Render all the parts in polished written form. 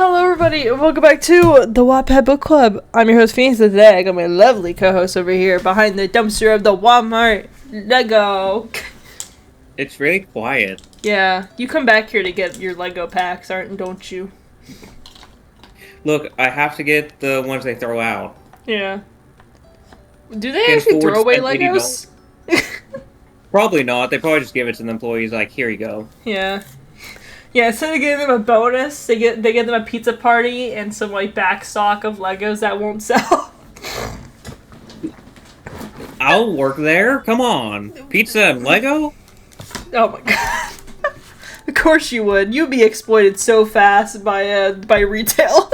Hello everybody, and welcome back to the Wattpad Book Club. I'm your host Phoenix, and today I got my lovely co-host over here behind the dumpster of the Walmart Lego. It's really quiet. Yeah, you come back here to get your Lego packs, don't you? Look, I have to get the ones they throw out. Yeah. Do they actually throw away Legos? Probably not. They probably just give it to the employees like, here you go. Yeah. Yeah, instead of giving them a bonus, they get them a pizza party and some like back stock of Legos that won't sell. I'll work there. Come on. Pizza and Lego? Oh my god. Of course you would. You'd be exploited so fast by retail.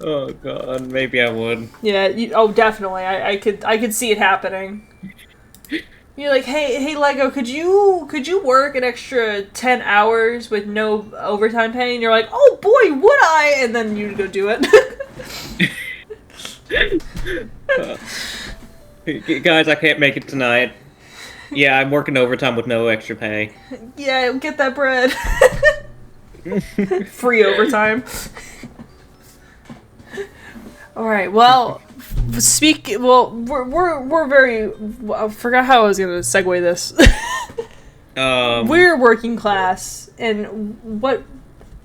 Oh god, maybe I would. Yeah, definitely. I could see it happening. You're like, hey Lego, could you work an extra 10 hours with no overtime pay? And you're like, oh boy, would I? And then you go do it. Guys, I can't make it tonight. Yeah, I'm working overtime with no extra pay. Yeah, get that bread. Free overtime. All right. Well, we're very. I forgot how I was gonna segue this. We're working class, and what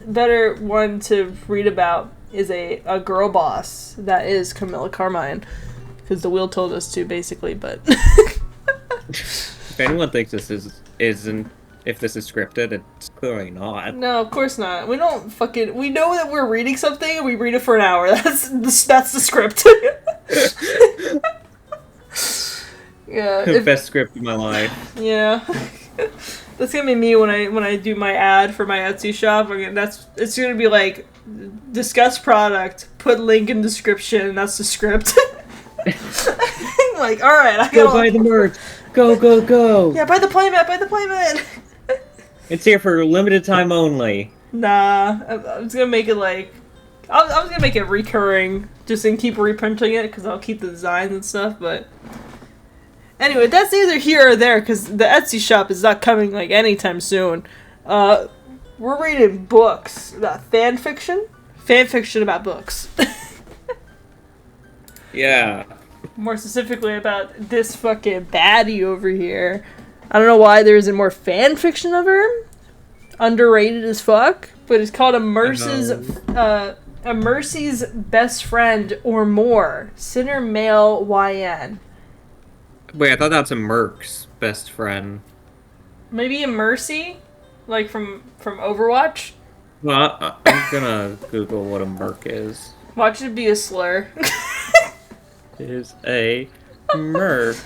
better one to read about is a girl boss that is Carmilla Carmine, because the wheel told us to, basically. But if anyone thinks this isn't. If this is scripted, it's clearly not. No, of course not. We know that we're reading something and we read it for an hour. That's the script. Yeah. Best script of my life. Yeah. That's gonna be me when I do my ad for my Etsy shop. It's gonna be like, discuss product, put link in description, and that's the script. Like, alright, I gotta buy the merch. Go. Yeah, buy the playmat. It's here for limited time only. Nah, I was gonna make it like... I was gonna make it recurring, just and keep reprinting it, because I'll keep the designs and stuff, but... Anyway, that's neither here or there, because the Etsy shop is not coming, like, anytime soon. We're reading books about fan fiction about books. Yeah. More specifically about this fucking baddie over here. I don't know why there isn't more fan fiction of her. Underrated as fuck. But it's called A Mercy's Best Friend or More. Sinner Male YN. Wait, I thought that's a Merc's best friend. Maybe a Mercy? Like from Overwatch? Well, I'm gonna Google what a Merc is. Watch it be a slur. Is a Merc.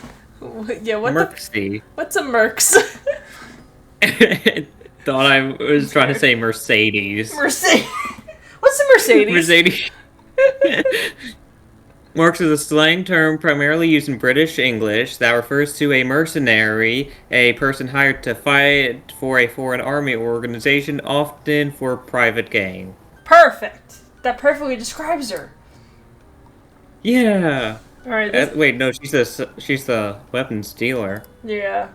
Yeah, Mercy. What's a Mercs? Thought I was trying to say Mercedes. What's a Mercedes? Mercedes. Mercs is a slang term primarily used in British English that refers to a mercenary, a person hired to fight for a foreign army or organization, often for private gain. Perfect. That perfectly describes her. Yeah. All right. Wait, no, she's the weapons dealer. Yeah.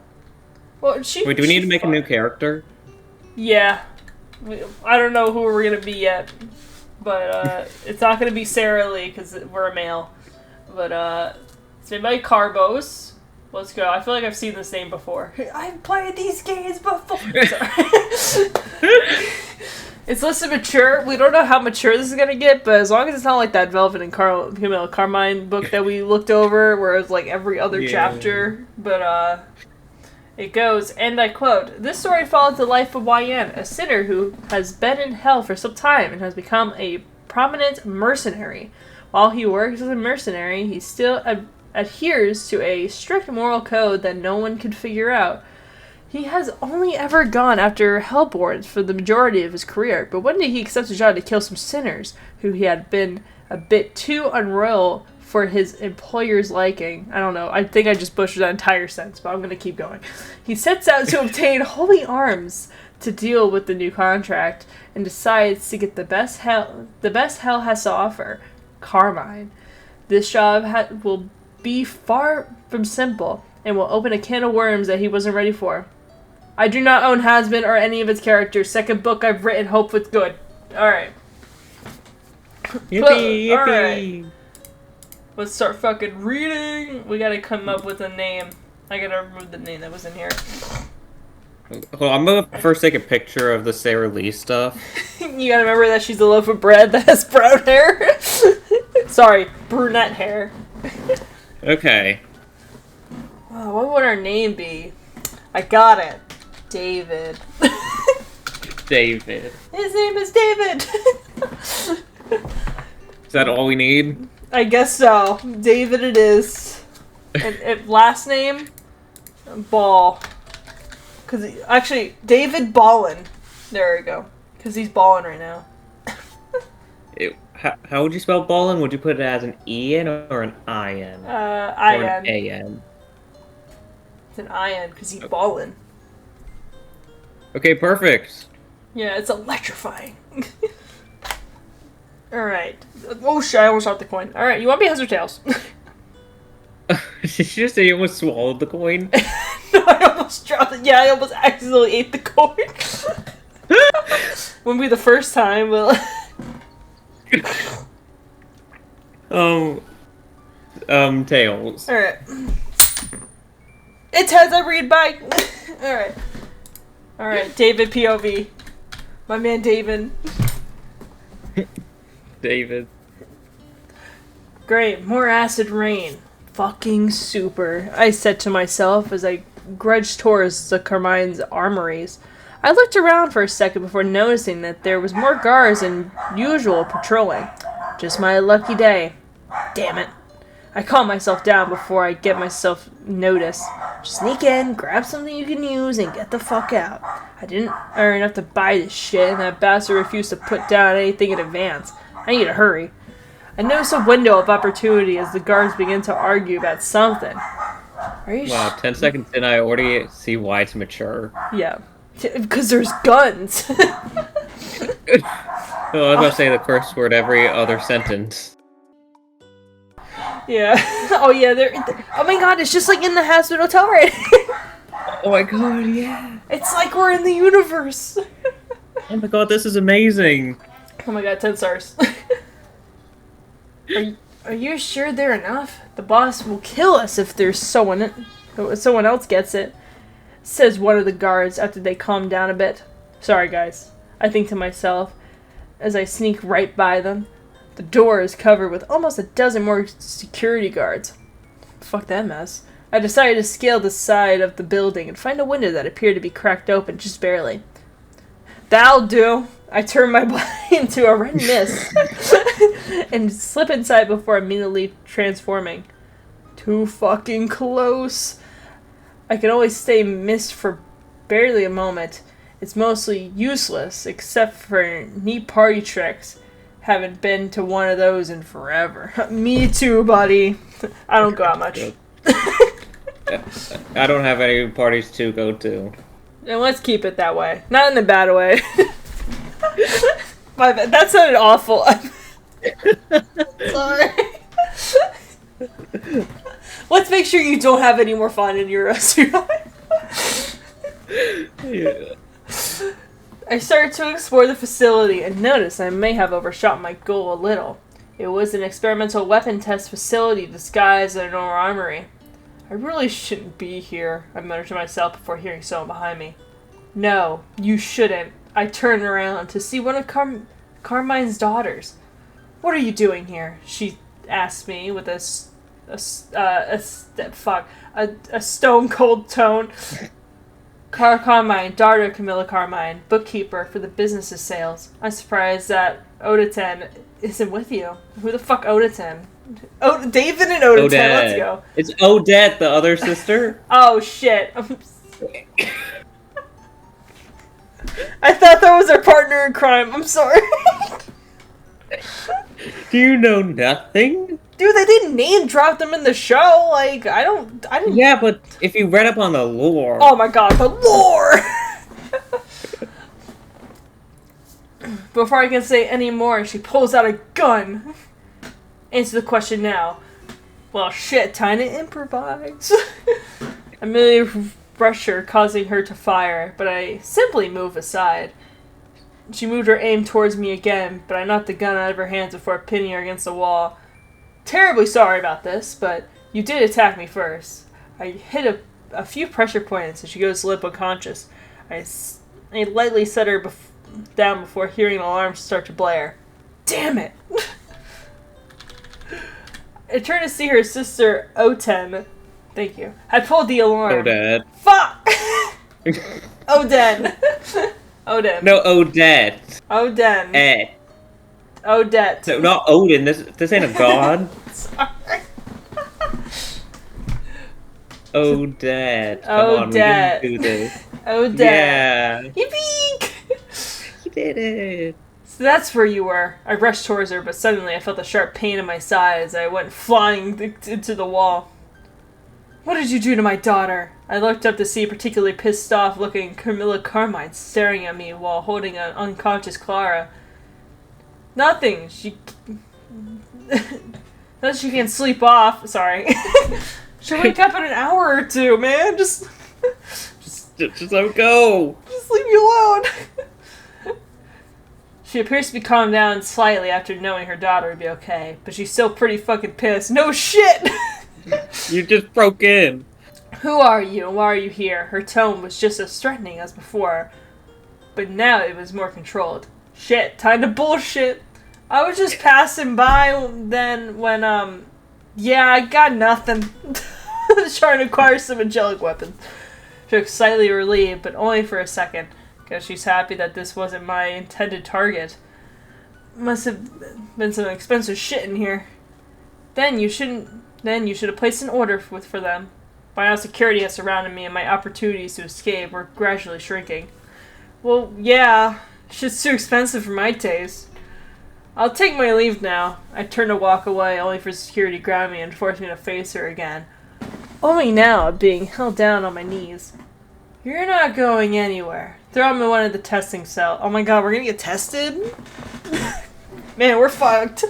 Well, Wait, do we need to make a new character? Yeah. I don't know who we're gonna be yet, but it's not gonna be Sarah Lee because we're a male. But it's made by Carbos. Let's go. I feel like I've seen this name before. I've played these games before. Sorry. It's listed mature. We don't know how mature this is gonna get, but as long as it's not like that Velvet and Carmilla Carmine book that we looked over, where it's like every other chapter. But it goes, and I quote, "This story follows the life of YN, a sinner who has been in hell for some time and has become a prominent mercenary. While he works as a mercenary, he still adheres to a strict moral code that no one can figure out. He has only ever gone after hellborns for the majority of his career, but one day he accepts a job to kill some sinners who he had been a bit too unroyal for his employer's liking." I don't know. I think I just butchered that entire sentence, but I'm going to keep going. He sets out to obtain holy arms to deal with the new contract and decides to get the best hell has to offer, Carmine. This job will be far from simple and will open a can of worms that he wasn't ready for. I do not own Has-Been or any of its characters. Second book I've written. Hope it's good. Alright. Yippee! Yippee! Alright. Let's start fucking reading. We gotta come up with a name. I gotta remove the name that was in here. Well, I'm gonna first take a picture of the Sarah Lee stuff. You gotta remember that she's a loaf of bread that has brown hair. Sorry, brunette hair. Okay. Oh, what would our name be? I got it. David. David. His name is David. Is that all we need? I guess so. David it is. And last name? Ball. Actually, David Ballin. There we go. Because he's balling right now. How would you spell ballin'? Would you put it as an E-N or an I-N? I-N. Or an A-N? It's an I-N because he's ballin'. Okay, perfect. Yeah, it's electrifying. Alright. Oh shit, I almost dropped the coin. Alright, you want to be heads or tails? Did you just say you almost swallowed the coin? No, I almost dropped it. Yeah, I almost accidentally ate the coin. Wouldn't be the first time, but... Tails. Alright. It's heads, I read back. Alright. Alright, David POV. My man David. David. Great, more acid rain. Fucking super, I said to myself as I grudged towards the Carmine's armories. I looked around for a second before noticing that there was more guards than usual patrolling. Just my lucky day. Damn it. I calm myself down before I get myself noticed. Just sneak in, grab something you can use, and get the fuck out. I didn't earn enough to buy this shit, and that bastard refused to put down anything in advance. I need to hurry. I noticed a window of opportunity as the guards begin to argue about something. Are you Wow, 10 seconds in, I already see why it's mature. Yeah. Because there's guns. Oh, I was about to say the curse word every other sentence. Yeah. Oh yeah, oh my god, it's just like in the Has-Been Hotel right Oh my god, yeah. It's like we're in the universe. Oh my god, this is amazing. Oh my god, 10 stars. Are you sure they're enough? The boss will kill us if there's someone else gets it, says one of the guards after they calm down a bit. Sorry guys, I think to myself as I sneak right by them. The door is covered with almost a dozen more security guards. Fuck that mess. I decided to scale the side of the building and find a window that appeared to be cracked open just barely. That'll do. I turn my body into a red mist and slip inside before immediately transforming. Too fucking close. I can only stay mist for barely a moment. It's mostly useless, except for neat party tricks. Haven't been to one of those in forever. Me too, buddy. I don't go out much. I don't have any parties to go to. And let's keep it that way. Not in a bad way. My bad. That sounded awful. Sorry. Let's make sure you don't have any more fun in your rest of your life. Yeah. I started to explore the facility and noticed I may have overshot my goal a little. It was an experimental weapon test facility disguised as an armory. I really shouldn't be here, I muttered to myself before hearing someone behind me. No, you shouldn't. I turned around to see one of Carmine's daughters. What are you doing here? She asked me with a stone cold tone. Carmine, daughter of Carmilla Carmine, bookkeeper for the business's sales. I'm surprised that Odeten isn't with you. Who the fuck Odeten? Oh, David and Odeten, let's go. It's Odette, the other sister. Oh shit. I thought that was our partner in crime. I'm sorry. Do you know nothing? Dude, they didn't name drop them in the show. Like, I didn't. Yeah, but if you read up on the lore. Oh my god, the lore! Before I can say any more, she pulls out a gun. Answer the question now. Well, shit, time to improvise. Amelia brush her, causing her to fire, but I simply move aside. She moved her aim towards me again, but I knocked the gun out of her hands before pinning her against the wall. Terribly sorry about this, but you did attack me first. I hit a few pressure points and she goes limp unconscious. I lightly set her down before hearing an alarm start to blare. Damn it! I turned to see her sister, Oten. Thank you. Had pulled the alarm. Odette. Fuck! Oden. Oden. No, Odette. Oden. Ed. Odette. No, not Odin. This ain't a god. Sorry. Odette. Come on, we Odette. can do this. Odette. Yeah. Yippee! You did it. So that's where you were. I rushed towards her, but suddenly I felt a sharp pain in my side as I went flying into the wall. What did you do to my daughter? I looked up to see a particularly pissed off looking Carmilla Carmine staring at me while holding an unconscious Clara. Nothing. She can't sleep off. Sorry. She'll wake up in an hour or two, man. Just let me go. Just leave me alone. She appears to be calmed down slightly after knowing her daughter would be okay, but she's still pretty fucking pissed. No shit! You just broke in. Who are you and why are you here? Her tone was just as threatening as before, but now it was more controlled. Shit, time to bullshit. I was just passing by then when, yeah, I got nothing. Trying to acquire some angelic weapons. She looked slightly relieved, but only for a second. Guess she's happy that this wasn't my intended target. Must have been some expensive shit in here. Then you should have placed an order for them. By now security has surrounded me and my opportunities to escape were gradually shrinking. Well, yeah, shit's too expensive for my taste. I'll take my leave now. I turned to walk away, only for security to grab me and force me to face her again. Only now, being held down on my knees. You're not going anywhere. Throw him in one of the testing cells. Oh my god, we're gonna get tested? Man, we're fucked.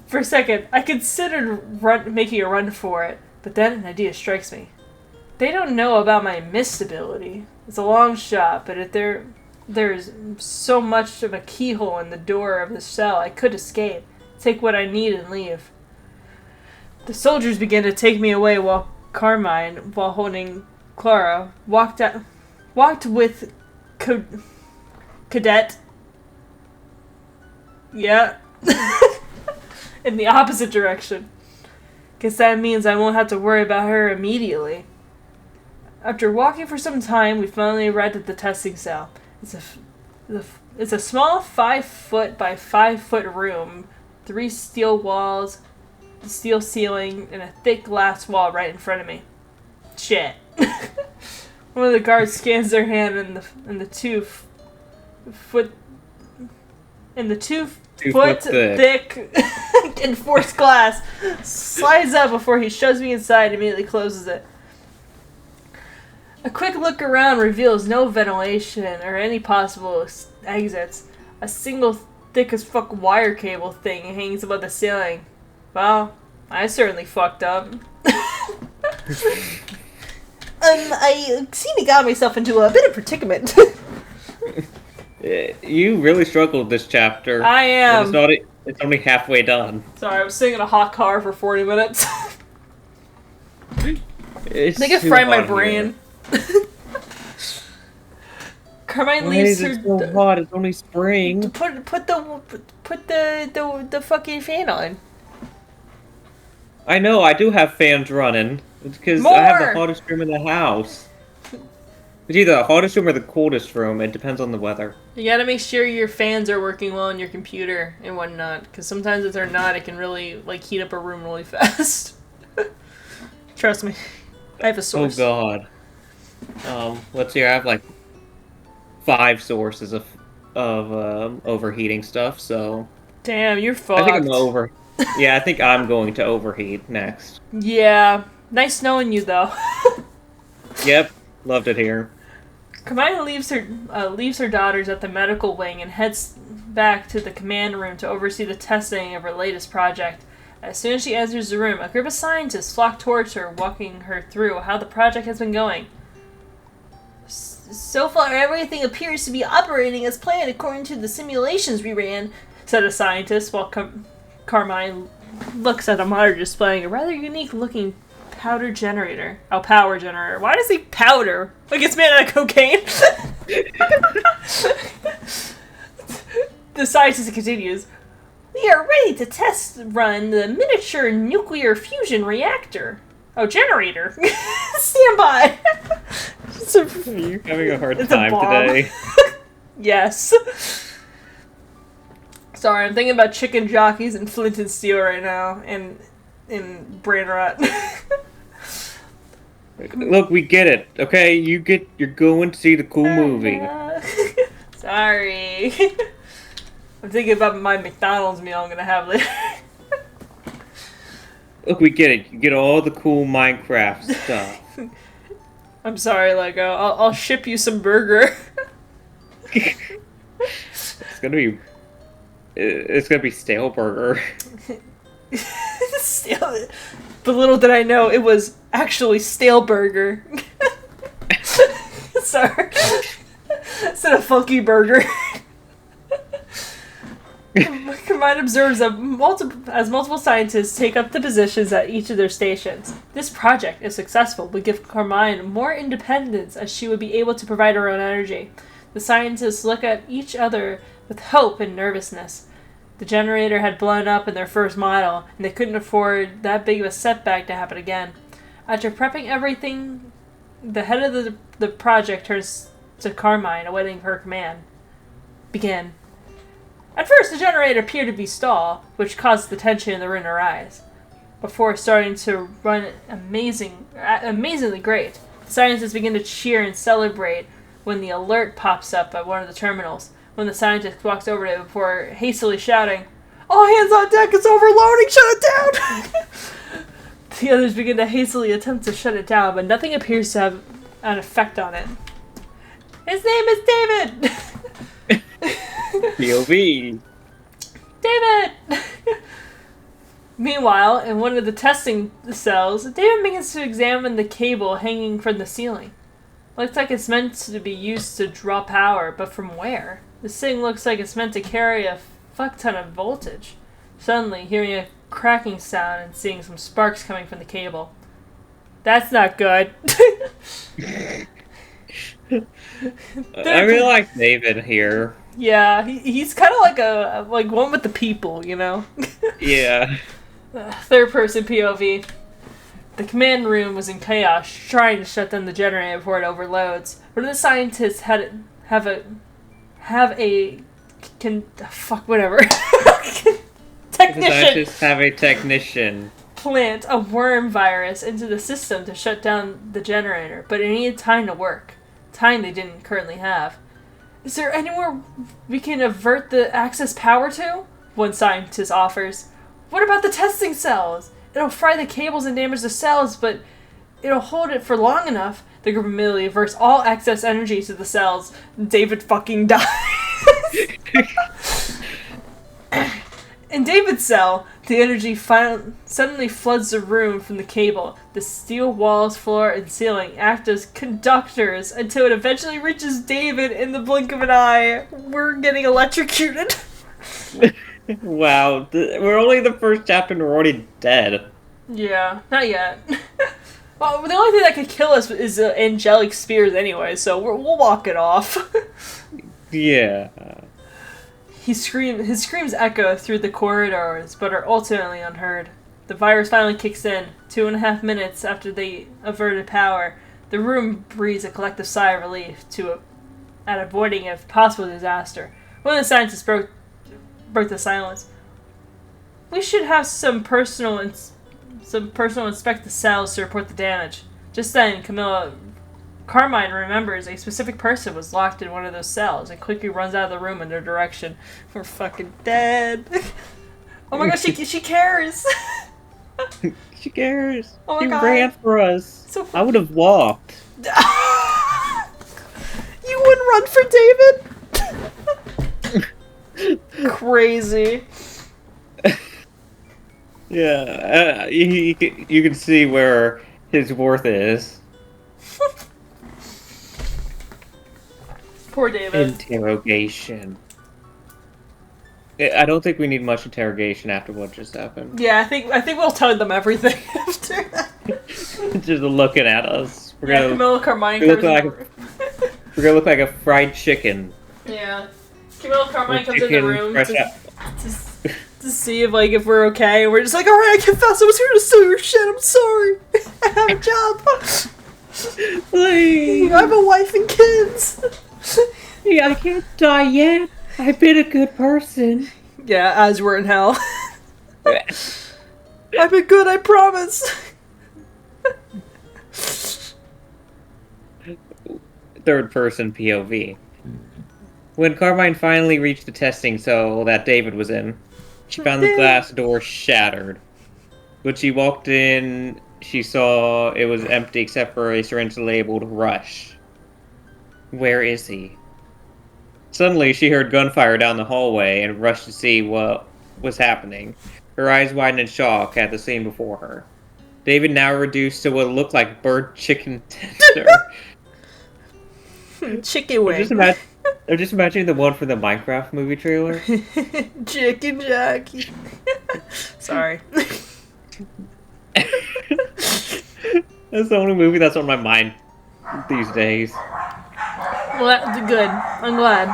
For a second, I considered making a run for it, but then an idea strikes me. They don't know about my mist ability. It's a long shot, but if there's so much of a keyhole in the door of the cell, I could escape, take what I need and leave. The soldiers began to take me away while Carmine, while holding Clara, walked with Cadet. Yeah. In the opposite direction. Guess that means I won't have to worry about her immediately. After walking for some time, we finally arrived at the testing cell. It's a small 5-foot by 5-foot room, 3 steel walls, a steel ceiling, and a thick glass wall right in front of me. Shit. One of the guards scans their hand in the 2 foot thick enforced glass, slides up before he shoves me inside and immediately closes it. A quick look around reveals no ventilation or any possible exits. A single thick as fuck wire cable thing hangs above the ceiling. Well, I certainly fucked up. I seem to got myself into a bit of predicament. You really struggled this chapter. I am. It's only halfway done. Sorry, I was sitting in a hot car for 40 minutes. It's they can fry my brain. Carmine leaves her. It's so hot. It's only spring. Put the fucking fan on. I know. I do have fans running. It's because I have the hottest room in the house. It's either the hottest room or the coldest room. It depends on the weather. You gotta make sure your fans are working well on your computer and whatnot. Because sometimes if they're not, it can really heat up a room really fast. Trust me, I have a source. Oh god. Let's see. I have 5 sources of overheating stuff. So. Damn, you're fucked. I think I'm over. Yeah, I think I'm going to overheat next. Yeah. Nice knowing you, though. Yep. Loved it here. Carmilla leaves her daughters at the medical wing and heads back to the command room to oversee the testing of her latest project. As soon as she enters the room, a group of scientists flock towards her, walking her through how the project has been going. So far, everything appears to be operating as planned according to the simulations we ran, said a scientist, while Carmine looks at a monitor displaying a rather unique-looking power generator. Why does he powder? Like it's made out of cocaine? The scientist continues. We are ready to test run the miniature nuclear fusion reactor. Oh, generator. Stand by. You're having a hard time today. Yes. Sorry, I'm thinking about chicken jockeys and Flint and Steel right now, and in Brain Rot. Look, we get it. Okay, you're going to see the cool movie. Sorry. I'm thinking about my McDonald's meal I'm gonna have later. Look, we get it. You get all the cool Minecraft stuff. I'm sorry, Lego. I'll ship you some burger. It's gonna be stale burger. Stale. But little did I know it was actually stale burger. Sorry. Instead of funky burger. Carmine observes as multiple scientists take up the positions at each of their stations. This project, if successful, would give Carmine more independence as she would be able to provide her own energy. The scientists look at each other with hope and nervousness. The generator had blown up in their first model, and they couldn't afford that big of a setback to happen again. After prepping everything, the head of the project turns to Carmine, awaiting her command. Begin. At first, the generator appeared to be stalled, which caused the tension in the room to rise. Before starting to run amazingly great, the scientists begin to cheer and celebrate when the alert pops up at one of the terminals. When the scientist walks over to it before hastily shouting, "All hands on deck, it's overloading, shut it down!" The others begin to hastily attempt to shut it down, but nothing appears to have an effect on it. His name is David! POV. David! Meanwhile, in one of the testing cells, David begins to examine the cable hanging from the ceiling. Looks like it's meant to be used to draw power, but from where? This thing looks like it's meant to carry a fuck ton of voltage. Suddenly, hearing a cracking sound and seeing some sparks coming from the cable. That's not good. I really like David here. Yeah, he's kind of like one with the people, you know? Yeah. Third person POV. The command room was in chaos, trying to shut down the generator before it overloads. One of the scientists technician plant a worm virus into the system to shut down the generator, but it needed time to work. Time they didn't currently have. Is there anywhere we can avert the access power to? One scientist offers. What about the testing cells? It'll fry the cables and damage the cells, but it'll hold it for long enough. The group immediately averts all excess energy to the cells. David fucking dies. In David's cell, the energy suddenly floods the room from the cable. The steel walls, floor, and ceiling act as conductors until it eventually reaches David in the blink of an eye. We're getting electrocuted. Wow, we're only in the first chapter and we're already dead. Yeah, not yet. Well, the only thing that could kill us is angelic spears anyway, so we'll walk it off. Yeah. His screams echo through the corridors, but are ultimately unheard. The virus finally kicks in. 2.5 minutes after they averted power, the room breathes a collective sigh of relief at avoiding a possible disaster. One of the scientists broke the silence. We should have some personal inspect the cells to report the damage. Just then, Carmilla Carmine remembers a specific person was locked in one of those cells and quickly runs out of the room in their direction. We're fucking dead. Oh my gosh, she cares. She cares. Oh my she god. ran for us. So I would have walked. You wouldn't run for David? Crazy. Yeah, you can see where his worth is. Poor David. Interrogation. I don't think we need much interrogation after what just happened. Yeah, I think we'll tell them everything after that. Just looking at us. Yeah, Camilla Carmine we look comes in like the room. we're gonna look like a fried chicken. Yeah. Camilla Carmine comes in the Chicken room fresh to, out. to see if we're okay. And we're just like, alright, I confess, I was here to steal your shit. I'm sorry. I have a job. Please. I have a wife and kids. Yeah, I can't die yet. I've been a good person. Yeah, as we're in hell. I've been good, I promise. Third person POV. When Carmine finally reached the testing cell that David was in, she found the glass door shattered. When she walked in, she saw it was empty except for a syringe labeled Rush. Where is he? Suddenly, she heard gunfire down the hallway and rushed to see what was happening. Her eyes widened in shock at the scene before her. David, now reduced to what looked like burnt chicken tender. Chicken wing. I'm just imagining the one from the Minecraft movie trailer. Chicken Jackie. Sorry. That's the only movie that's on my mind these days. Well, that's good. I'm glad.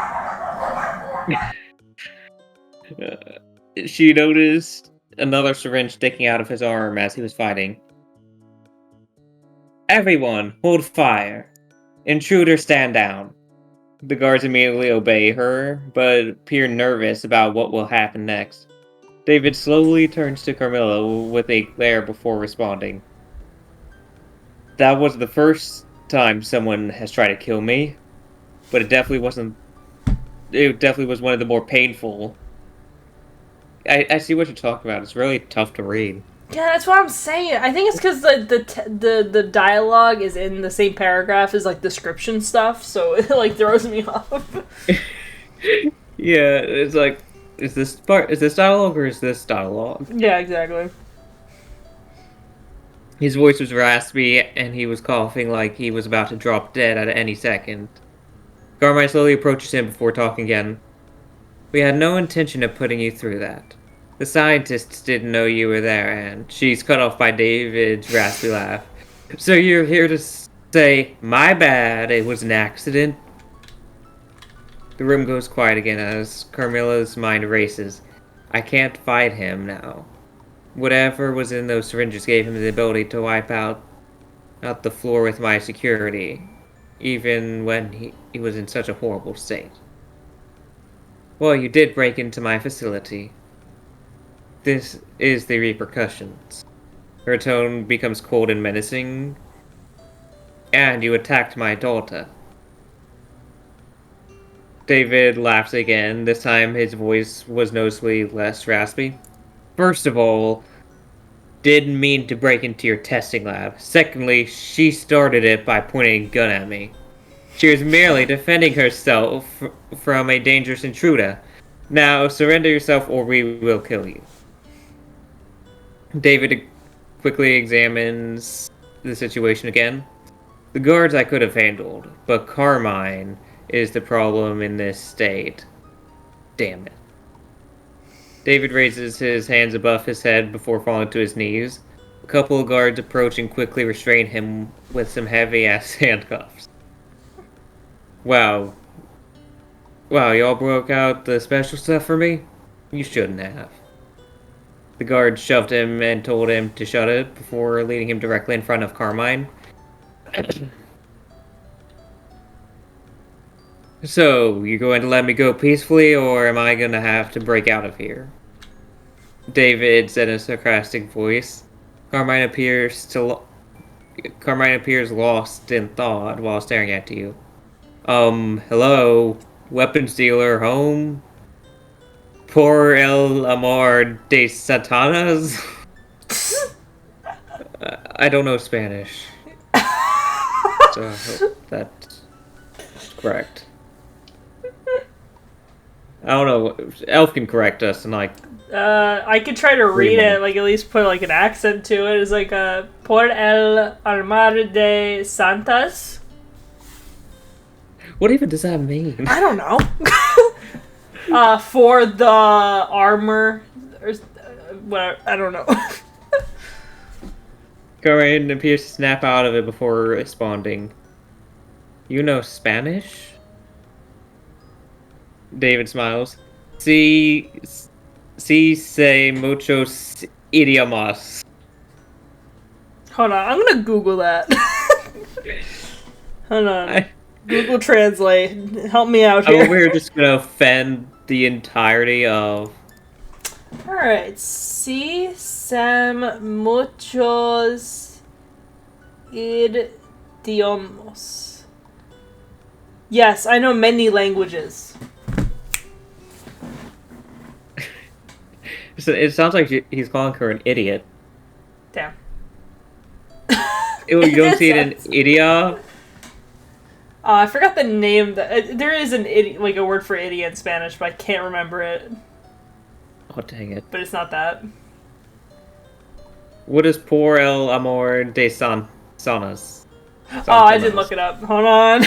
She noticed another syringe sticking out of his arm as he was fighting. Everyone, hold fire. Intruder, stand down. The guards immediately obey her, but appear nervous about what will happen next. David slowly turns to Carmilla with a glare before responding. That was the first time someone has tried to kill me, but it definitely wasn't. It definitely was one of the more painful. I see what you're talking about. It's really tough to read. Yeah, that's what I'm saying. I think it's because the dialogue is in the same paragraph as like description stuff, so it like throws me off. Yeah, it's like, is this dialogue or is this dialogue? Yeah, exactly. His voice was raspy, and he was coughing like he was about to drop dead at any second. Carmine slowly approaches him before talking again. We had no intention of putting you through that. The scientists didn't know you were there, and she's cut off by David's raspy laugh. So you're here to say, my bad, it was an accident? The room goes quiet again as Carmilla's mind races. I can't fight him now. Whatever was in those syringes gave him the ability to wipe out the floor with my security, even when he was in such a horrible state. Well, you did break into my facility. This is the repercussions. Her tone becomes cold and menacing. And you attacked my daughter. David laughs again. This time his voice was noticeably less raspy. First of all, didn't mean to break into your testing lab. Secondly, she started it by pointing a gun at me. She was merely defending herself from a dangerous intruder. Now, surrender yourself or we will kill you. David quickly examines the situation again. The guards I could have handled, but Carmine is the problem in this state. Damn it. David raises his hands above his head before falling to his knees. A couple of guards approach and quickly restrain him with some heavy-ass handcuffs. Wow, y'all broke out the special stuff for me? You shouldn't have. The guard shoved him and told him to shut it before leading him directly in front of Carmine. So, you going to let me go peacefully, or am I gonna have to break out of here? David said in a sarcastic voice. Carmine appears lost in thought while staring at you. Hello? Weapons dealer home? Por el amor de Satanas? I don't know Spanish. So I hope that's correct. I don't know. Elf can correct us in like I could try to 3 read it, months. like at least put like an accent to it. It's like Por el Armar de Santas. What even does that mean? I don't know. For the armor, or whatever. I don't know. Corinne appears to snap out of it before responding. You know Spanish? David smiles. Sí, sí sé muchos idiomas. Hold on, I'm gonna Google that. Hold on. Google Translate. Help me out here. We're just gonna offend the entirety of. Alright. Sí, Sam, muchos idiomas. Yes, I know many languages. So it sounds like he's calling her an idiot. Damn. You don't see it in idiot? I forgot the name. There is an like a word for idiot in Spanish, but I can't remember it. Oh, dang it. But it's not that. What is por el amor de sonas? Oh, I didn't look it up. Hold on.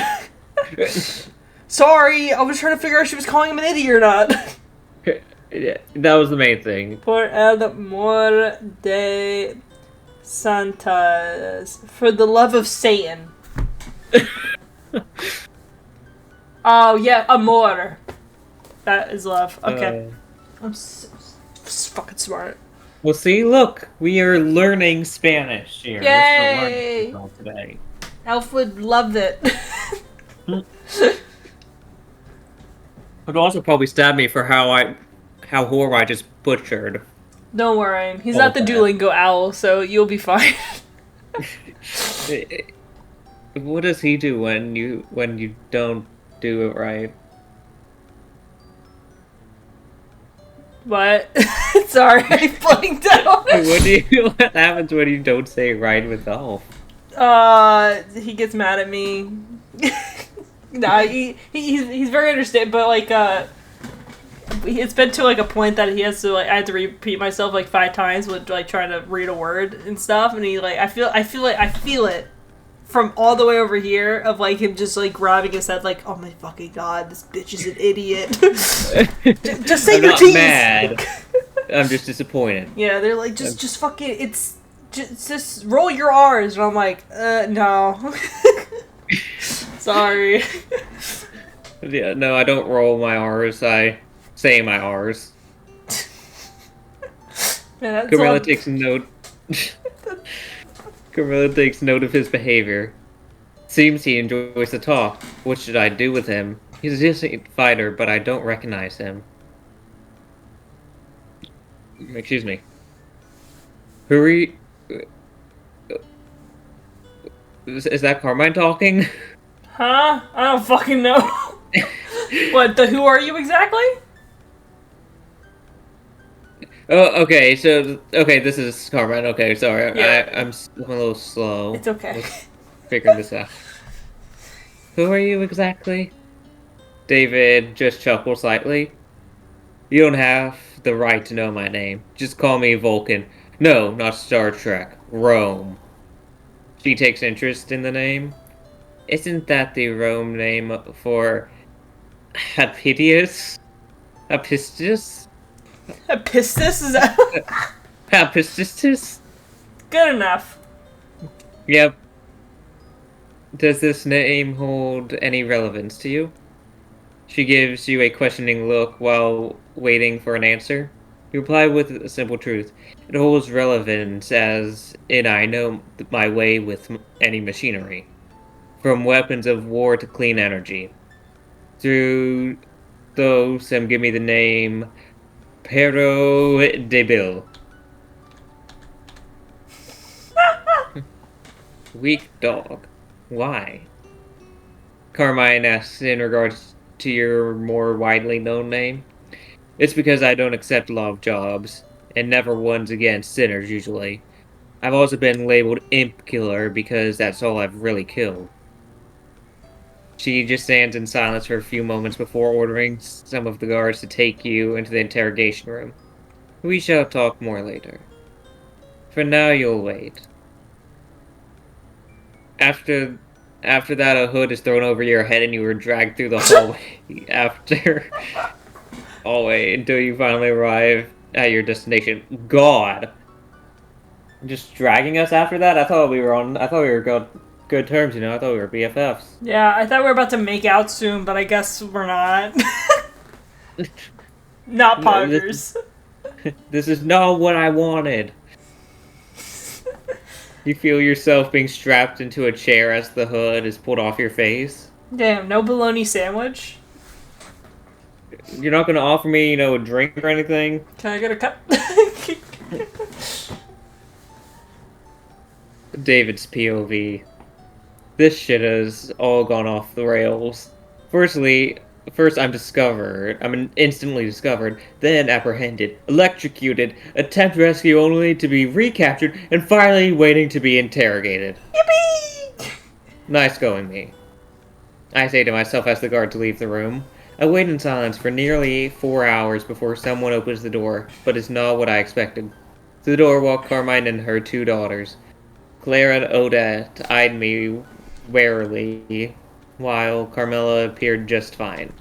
Sorry, I was trying to figure out if she was calling him an idiot or not. Yeah, that was the main thing. Por el amor de Santas. For the love of Satan. Oh, yeah, amor. That is love. Okay. I'm so fucking smart. Well, see, look, we are learning Spanish here. Yay! Today. Elf would love it. Would also probably stab me for how horrible I just butchered. Don't worry, he's not the Okay. Duolingo owl, so you'll be fine. What does he do when you don't do it right? What? Sorry, I blanked out. What happens when you don't say it right with Elf? He gets mad at me. Nah, he's very understanding, but like, it's been to like a point that he has to like I had to repeat myself like 5 times with like trying to read a word and stuff, and he like I feel it from all the way over here of like him just like grabbing his head like, oh my fucking god, this bitch is an idiot. just say I'm your not T's. mad. I'm just disappointed. Yeah, they're like just fucking it's just roll your R's, and I'm like, no. Sorry. Yeah, no, I don't roll my R's. I say my R's. Man, Carmilla takes note. Carmilla takes note of his behavior. Seems he enjoys the talk. What should I do with him? He's a decent fighter, but I don't recognize him. Excuse me. Who are you? Is that Carmine talking? Huh? I don't fucking know. What, who are you exactly? Oh, okay, this is Carmine. Okay, sorry. Yeah. I'm a little slow. It's okay. Let's figure this out. Who are you exactly? David just chuckled slightly. You don't have the right to know my name. Just call me Vulcan. No, not Star Trek. Rome. She takes interest in the name. Isn't that the Rome name for Hapidius? Apistus? Pistis? Is that Apistus? good enough? Yep. Does this name hold any relevance to you? She gives you a questioning look while waiting for an answer. You reply with a simple truth. It holds relevance as in I know my way with any machinery. From weapons of war to clean energy. Through those, give me the name Pero de Bill. Weak dog. Why? Carmine asks in regards to your more widely known name. It's because I don't accept a lot of jobs, and never ones against sinners usually. I've also been labeled Imp Killer because that's all I've really killed. She just stands in silence for a few moments before ordering some of the guards to take you into the interrogation room. We shall talk more later. For now, you'll wait. After that, a hood is thrown over your head and you are dragged through the hallway until you finally arrive at your destination. God! Just dragging us after that? I thought we were good terms, you know? I thought we were BFFs. Yeah, I thought we were about to make out soon, but I guess we're not. Not poggers. This is not what I wanted. You feel yourself being strapped into a chair as the hood is pulled off your face. Damn, no bologna sandwich? You're not gonna offer me, a drink or anything? Can I get a cup? David's POV. This shit has all gone off the rails. First I'm discovered. I'm instantly discovered, then apprehended, electrocuted, attempt rescue only to be recaptured, and finally waiting to be interrogated. Yippee! Nice going, me. I say to myself as the guards leave the room. I wait in silence for nearly 4 hours before someone opens the door, but it's not what I expected. Through the door walked Carmine and her 2 daughters. Claire and Odette eyed me warily, while Carmilla appeared just fine.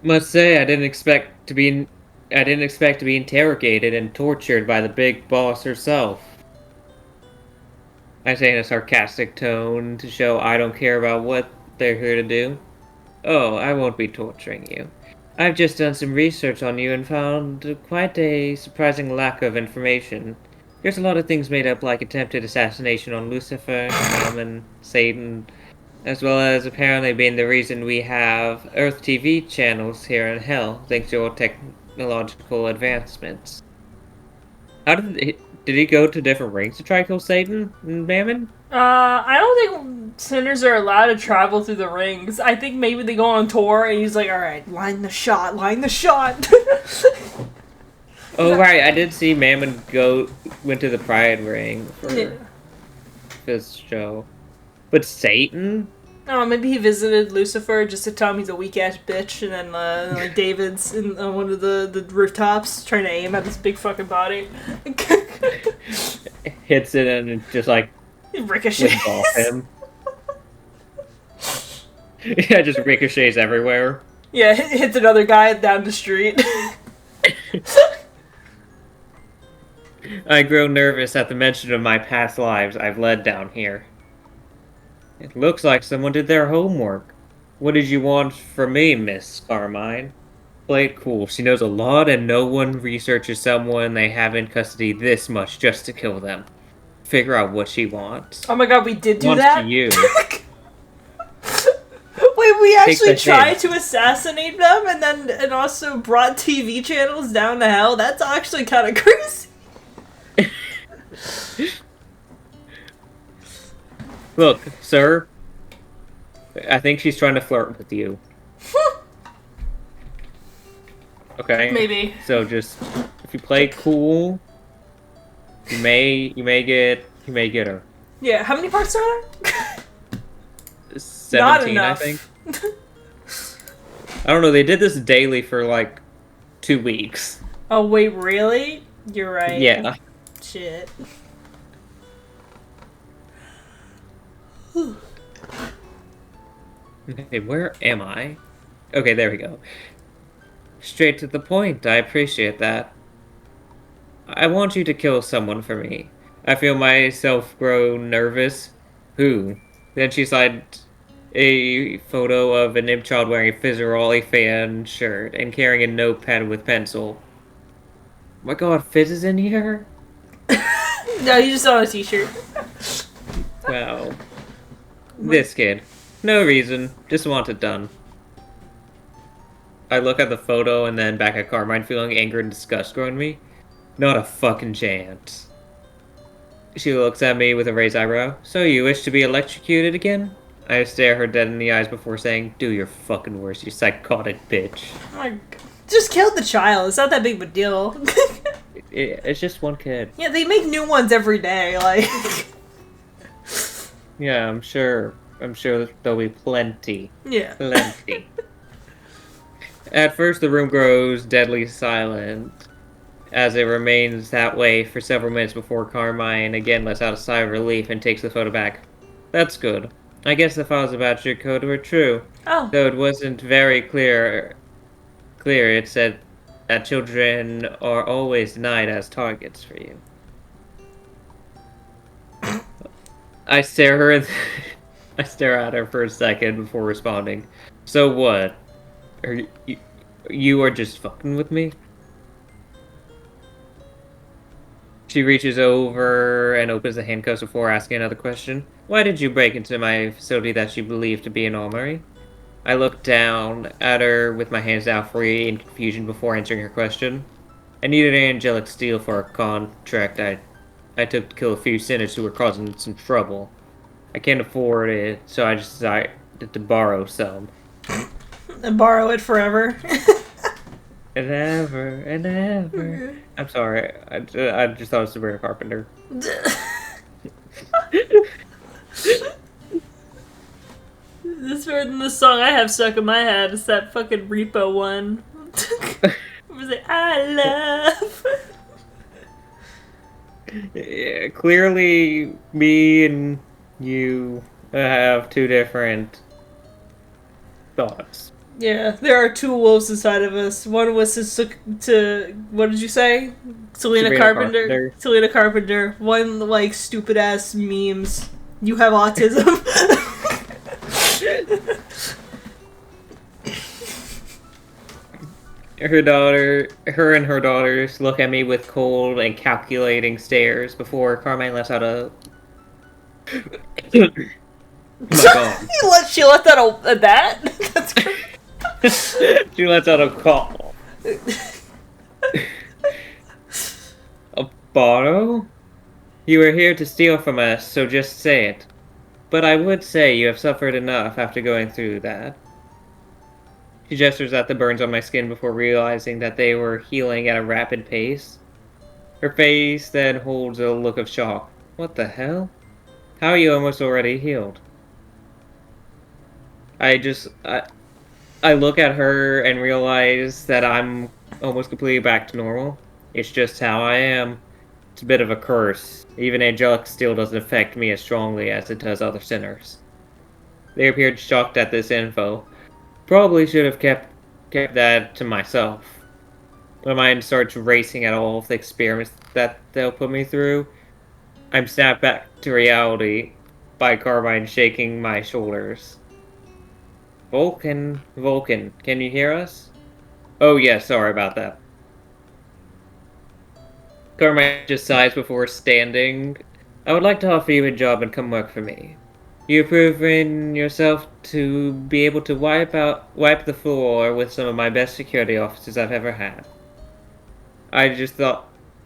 Must say, I didn't expect to be interrogated and tortured by the big boss herself. I say in a sarcastic tone to show I don't care about what they're here to do. Oh, I won't be torturing you. I've just done some research on you and found quite a surprising lack of information. There's a lot of things made up, like attempted assassination on Lucifer, Haman, Satan, as well as apparently being the reason we have Earth TV channels here in Hell, thanks to your technological advancements. How did he go to different rings to try to kill Satan and Mammon? I don't think sinners are allowed to travel through the rings. I think maybe they go on tour and he's like, alright, line the shot. Oh, right, I did see Mammon went to the Pride Ring for this show. But Satan? Oh, maybe he visited Lucifer just to tell him he's a weak-ass bitch, and then like David's in one of the rooftops trying to aim at his big fucking body. Hits it and it just like ricochets off him. Yeah, just ricochets everywhere. Yeah, hits another guy down the street. I grow nervous at the mention of my past lives I've led down here. It looks like someone did their homework. What did you want from me, Miss Carmine? Play it cool. She knows a lot and no one researches someone they have in custody this much just to kill them. Figure out what she wants. Oh my god, we did do wants that? To you. Wait, we actually tried to assassinate them and also brought TV channels down to hell? That's actually kind of crazy. Look, sir. I think she's trying to flirt with you. Okay? Maybe. So just, if you play cool, you may get her. Yeah, how many parts are there? 17, Not enough. I think. I don't know, they did this daily for like 2 weeks. Oh wait, really? You're right. Yeah. Shit. Okay, where am I? Okay, there we go. Straight to the point, I appreciate that. I want you to kill someone for me. I feel myself grow nervous. Who? Then she slid a photo of an imp child wearing a Fizzerolli fan shirt and carrying a notepad with pencil. Oh my god, Fizz is in here? No, you just saw a t-shirt. Wow. This kid. No reason. Just want it done. I look at the photo and then back at Carmine, feeling anger and disgust growing me. Not a fucking chance. She looks at me with a raised eyebrow. So you wish to be electrocuted again? I stare her dead in the eyes before saying, do your fucking worst, you psychotic bitch. Oh my god. Just killed the child. It's not that big of a deal. It's just one kid. Yeah, they make new ones every day. Like, Yeah, I'm sure. I'm sure there'll be plenty. Yeah. Plenty. At first, the room grows deadly silent, as it remains that way for several minutes before Carmine again lets out a sigh of relief and takes the photo back. That's good. I guess the files about your code were true, Oh. though it wasn't very clear. It said that children are always denied as targets for you. I stare her. I stare at her for a second before responding. So what? Are you are just fucking with me? She reaches over and opens the handcuffs before asking another question. Why did you break into my facility that she believed to be an armory? I look down at her with my hands out free in confusion before answering her question. I needed angelic steel for a contract I took to kill a few sinners who were causing some trouble. I can't afford it, so I just decided to borrow some. And borrow it forever. And ever. I'm sorry. I just thought it was Sabrina Carpenter. This word in the song I have stuck in my head is that fucking Repo one. Was it I love? Yeah, clearly, me and you have two different thoughts. Yeah, there are two wolves inside of us. One was to what did you say? Selena Carpenter. Selena Carpenter. One like stupid ass memes. You have autism. Her and her daughters look at me with cold and calculating stares before Carmine lets out a. Oh my god! She let out a that. That's great. She lets out a call. A borrow? You were here to steal from us, so just say it. But I would say you have suffered enough after going through that. She gestures at the burns on my skin before realizing that they were healing at a rapid pace. Her face then holds a look of shock. What the hell? How are you almost already healed? I look at her and realize that I'm almost completely back to normal. It's just how I am. It's a bit of a curse. Even angelic steel doesn't affect me as strongly as it does other sinners. They appeared shocked at this info. Probably should have kept that to myself. My mind starts racing at all of the experiments that they'll put me through. I'm snapped back to reality by Carmine shaking my shoulders. Vulcan, can you hear us? Oh yeah, sorry about that. Carmine just sighs before standing. I would like to offer you a job and come work for me. You've proven yourself to be able to wipe the floor with some of my best security officers I've ever had. I just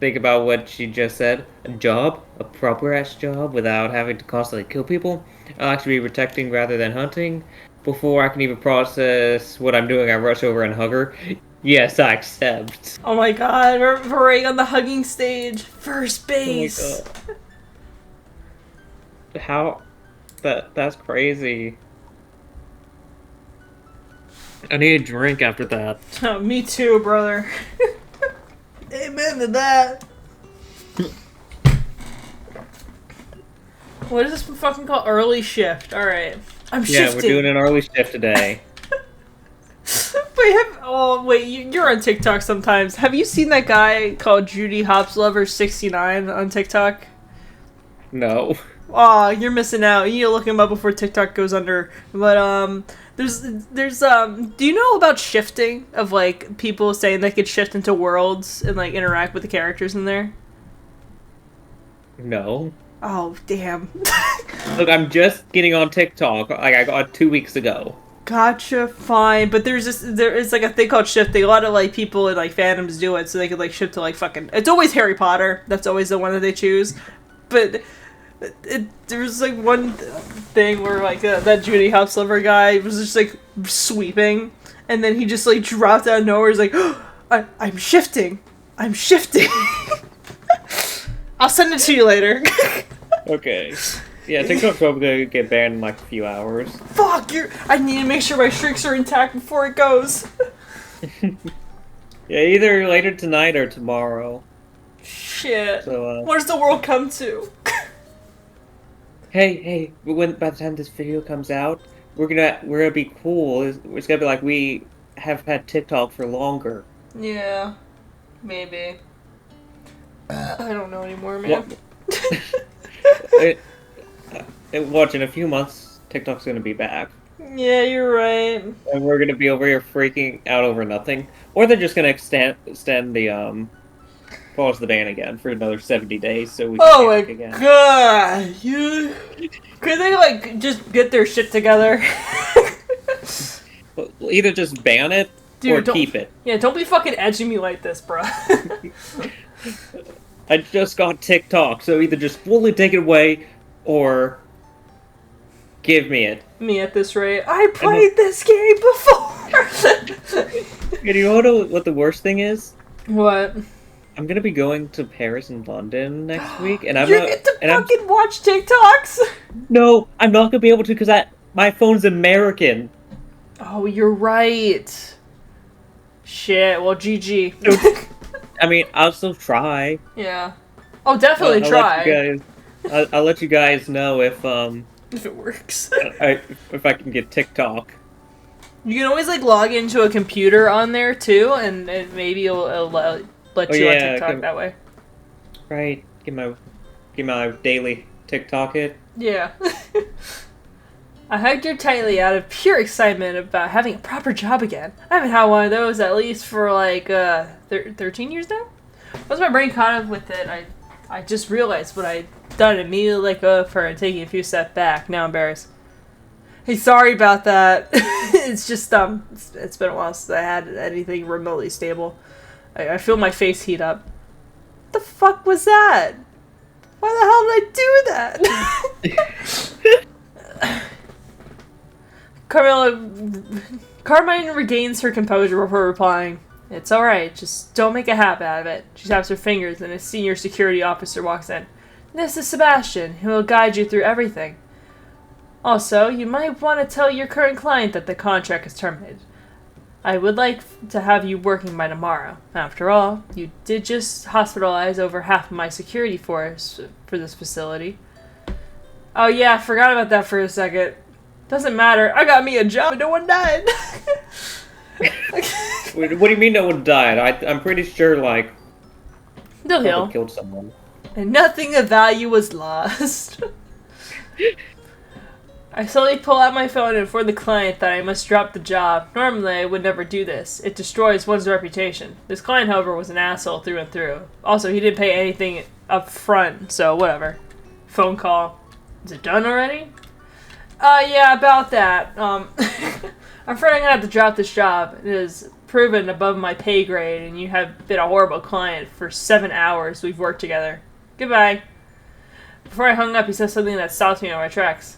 think about what she just said. A job? A proper-ass job without having to constantly kill people? I'll actually be protecting rather than hunting. Before I can even process what I'm doing, I rush over and hug her. Yes, I accept. Oh my god, we're right on the hugging stage. First base. Oh my god. How? That's crazy. I need a drink after that. Oh, me too, brother. Amen to that. What is this fucking called? Early shift. Alright. I'm shifting. Yeah, we're doing an early shift today. Wait, you're on TikTok sometimes. Have you seen that guy called Judy Hopslover69 on TikTok? No. Aw, you're missing out. You need to look him up before TikTok goes under. But, there's, do you know about shifting? Of, like, people saying they could shift into worlds and, like, interact with the characters in there? No. Oh, damn. Look, I'm just getting on TikTok, like I got 2 weeks ago. Gotcha, fine. But there is, like, a thing called shifting. A lot of, like, people in, like, fandoms do it so they could, like, shift to, like, fucking... It's always Harry Potter. That's always the one that they choose. But... There's like one thing where like that Judy Hopslover guy was just like sweeping, and then he just like dropped out of nowhere. He's like, oh, I'm shifting. I'll send it to you later. Okay. Yeah, TikTok's probably gonna get banned in like a few hours. Fuck, I need to make sure my streaks are intact before it goes. Yeah, either later tonight or tomorrow. Shit. So, what does the world come to? hey, by the time this video comes out, we're gonna be cool. It's gonna be like we have had TikTok for longer. Yeah, maybe. I don't know anymore, man. Watch, in a few months, TikTok's gonna be back. Yeah, you're right. And we're gonna be over here freaking out over nothing. Or they're just gonna extend the, pause the ban again for another 70 days so we can my again. God! Could they, like, just get their shit together? Well, either just ban it, or keep it. Yeah, don't be fucking edging me like this, bro. I just got TikTok, so either just fully take it away, or give me it. Me at this rate. I played this game before! And you know what the worst thing is? What? I'm gonna be going to Paris and London next week, and You get to fucking watch TikToks? No, I'm not gonna be able to because my phone's American. Oh, you're right. Shit, well, GG. I mean, I'll still try. Yeah. Oh, definitely try. I'll let you guys know if it works. if I can get TikTok. You can always, like, log into a computer on there, too, and maybe it'll let you on TikTok that way. Right. Get my daily TikTok hit. Yeah. I hugged her tightly out of pure excitement about having a proper job again. I haven't had one of those at least for, like, 13 years now? Once my brain caught up with it, I just realized what I'd done and immediately let go of her and taking a few steps back. Now embarrassed. Hey, sorry about that. It's just, it's been a while since I had anything remotely stable. I feel my face heat up. What the fuck was that? Why the hell did I do that? Carmine regains her composure before replying. It's alright, just don't make a habit out of it. She taps her fingers and a senior security officer walks in. This is Sebastian, who will guide you through everything. Also, you might want to tell your current client that the contract is terminated. I would like to have you working by tomorrow. After all, you did just hospitalize over half of my security force for this facility. Oh yeah, I forgot about that for a second. Doesn't matter, I got me a job and no one died. Wait, what do you mean no one died? I'm pretty sure, like, They'll killed someone. And nothing of value was lost. I slowly pull out my phone and inform the client that I must drop the job. Normally, I would never do this. It destroys one's reputation. This client, however, was an asshole through and through. Also, he didn't pay anything up front, so whatever. Phone call. Is it done already? Yeah, about that. I'm afraid I'm gonna have to drop this job. It is proven above my pay grade, and you have been a horrible client for 7 hours we've worked together. Goodbye. Before I hung up, he said something that stopped me on my tracks.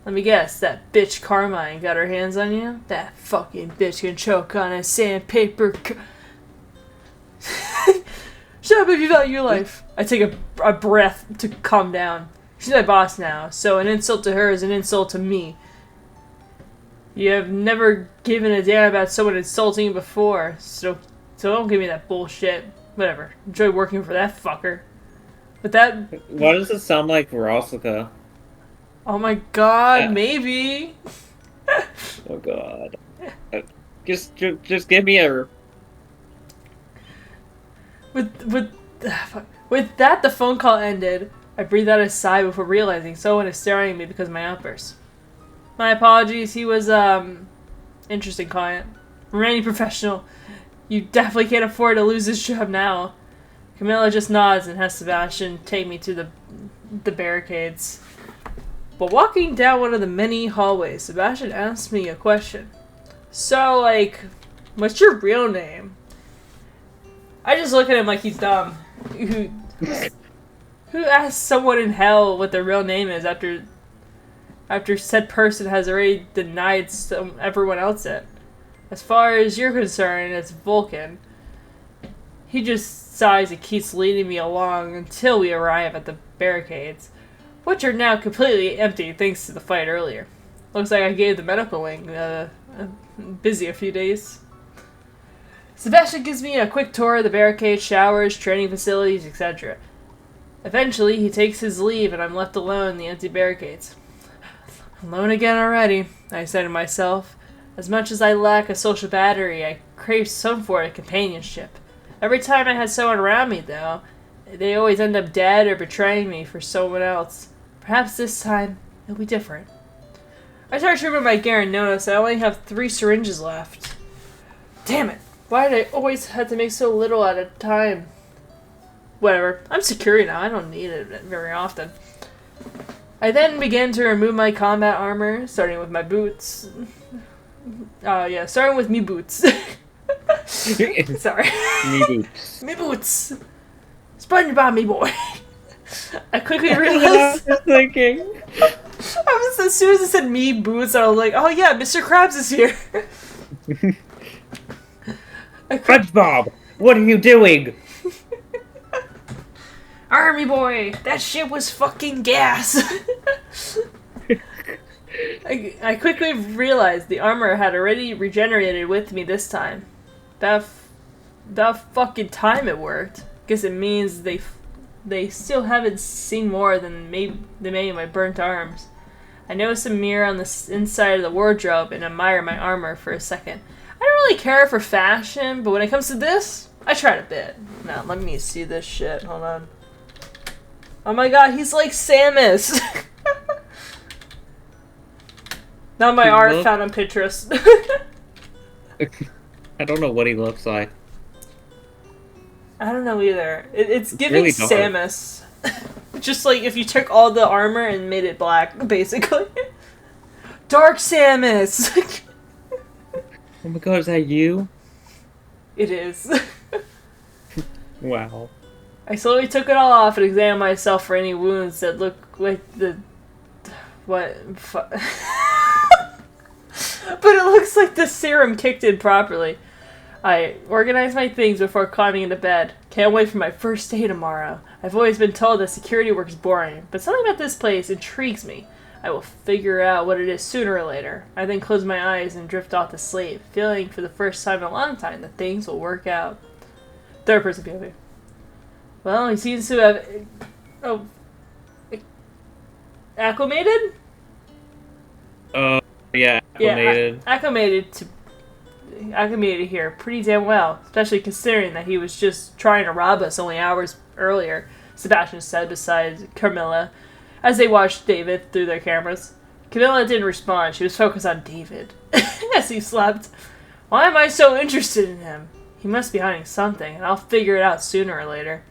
Let me guess, that bitch Carmine got her hands on you? That fucking bitch can choke on a sandpaper Shut up if you value your life. I take a breath to calm down. She's my boss now, so an insult to her is an insult to me. You have never given a damn about someone insulting you before, so don't give me that bullshit. Whatever. Enjoy working for that fucker. But that... Why does it sound like Rosika? Oh my god, maybe. Oh god. Just give me a... With that, the phone call ended. I breathed out a sigh before realizing someone is staring at me because of my outburst. My apologies, he was, interesting client. Remaining professional. You definitely can't afford to lose this job now. Carmilla just nods and has Sebastian take me to the barricades. But walking down one of the many hallways, Sebastian asked me a question. So, like, what's your real name? I just look at him like he's dumb. Who asks someone in hell what their real name is after said person has already denied everyone else it? As far as you're concerned, it's Vulcan. He just sighs and keeps leading me along until we arrive at the barricades. which are now completely empty thanks to the fight earlier. Looks like I gave the medical wing busy a few days. Sebastian gives me a quick tour of the barricades, showers, training facilities, etc. Eventually, he takes his leave and I'm left alone in the empty barricades. Alone again already, I say to myself. As much as I lack a social battery, I crave some form of companionship. Every time I had someone around me, though, they always end up dead or betraying me for someone else. Perhaps this time, it'll be different. I start to remember my gear and notice I only have 3 syringes left. Damn it! Why did I always have to make so little at a time? Whatever. I'm secure now. I don't need it very often. I then began to remove my combat armor, starting with my boots. Starting with me boots. Sorry. Me boots. Me boots. SpongeBob me boy. I quickly realized. I was thinking. As soon as it said me boots, I was like, oh yeah, Mr. Krabs is here. SpongeBob, what are you doing? Army boy, that shit was fucking gas. I quickly realized the armor had already regenerated with me this time. That fucking time it worked. Guess it means they still haven't seen more than maybe my burnt arms. I notice a mirror on the inside of the wardrobe and admire my armor for a second. I don't really care for fashion, but when it comes to this, I tried a bit. Now, let me see this shit. Hold on. Oh my god, he's like Samus! Now my art found on Pinterest. I don't know what he looks like. I don't know either. It's giving really Samus. Just like if you took all the armor and made it black, basically. Dark Samus! Oh my god, is that you? It is. Wow. I slowly took it all off and examined myself for any wounds that look like the... What? But it looks like the serum kicked in properly. I organized my things before climbing into bed. Can't wait for my first day tomorrow. I've always been told that security work is boring, but something about this place intrigues me. I will figure out what it is sooner or later. I then close my eyes and drift off to sleep, feeling for the first time in a long time that things will work out. Third person POV. Well, he seems to have... acclimated? Yeah, acclimated. Yeah, acclimated here pretty damn well, especially considering that he was just trying to rob us only hours earlier, Sebastian said beside Carmilla, as they watched David through their cameras. Carmilla didn't respond. She was focused on David as he slept. Why am I so interested in him? He must be hiding something, and I'll figure it out sooner or later.